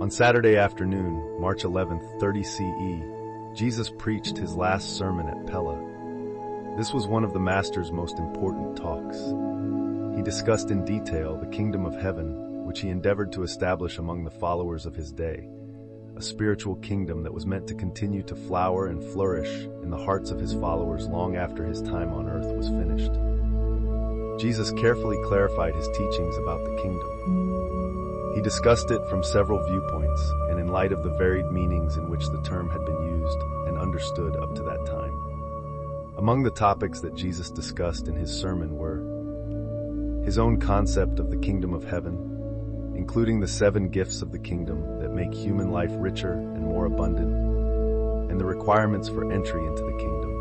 On Saturday afternoon, March 11th, 30 CE, Jesus preached his last sermon at Pella. This was one of the Master's most important talks. He discussed in detail the kingdom of heaven, which he endeavored to establish among the followers of his day, a spiritual kingdom that was meant to continue to flower and flourish in the hearts of his followers long after his time on earth was finished. Jesus carefully clarified his teachings about the kingdom. He discussed it from several viewpoints and in light of the varied meanings in which the term had been used and understood up to that time. Among the topics that Jesus discussed in his sermon were his own concept of the kingdom of heaven, including the 7 gifts of the kingdom that make human life richer and more abundant, and the requirements for entry into the kingdom.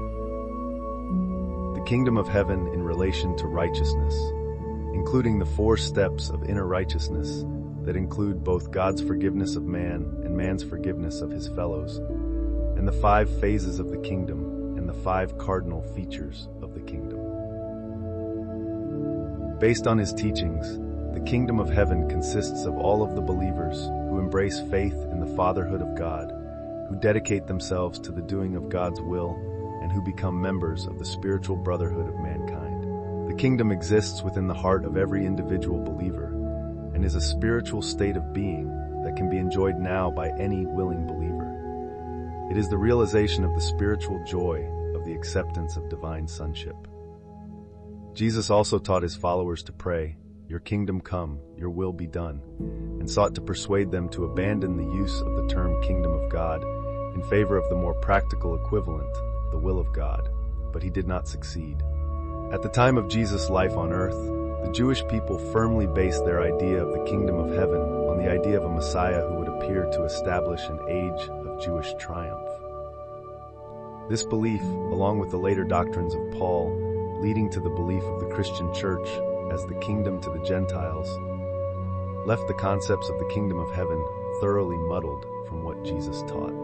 The kingdom of heaven in relation to righteousness, including the 4 steps of inner righteousness that include both God's forgiveness of man and man's forgiveness of his fellows, and the 5 phases of the kingdom and the 5 cardinal features of the kingdom. Based on his teachings, the kingdom of heaven consists of all of the believers who embrace faith in the fatherhood of God, who dedicate themselves to the doing of God's will, and who become members of the spiritual brotherhood of mankind. The kingdom exists within the heart of every individual believer and is a spiritual state of being that can be enjoyed now by any willing believer. It is the realization of the spiritual joy of the acceptance of divine sonship. Jesus also taught his followers to pray, "Your kingdom come, your will be done," and sought to persuade them to abandon the use of the term kingdom of God in favor of the more practical equivalent, the will of God, but he did not succeed. At the time of Jesus' life on earth, the Jewish people firmly based their idea of the kingdom of heaven on the idea of a Messiah who would appear to establish an age of Jewish triumph. This belief, along with the later doctrines of Paul, leading to the belief of the Christian church as the kingdom to the Gentiles, left the concepts of the kingdom of heaven thoroughly muddled from what Jesus taught.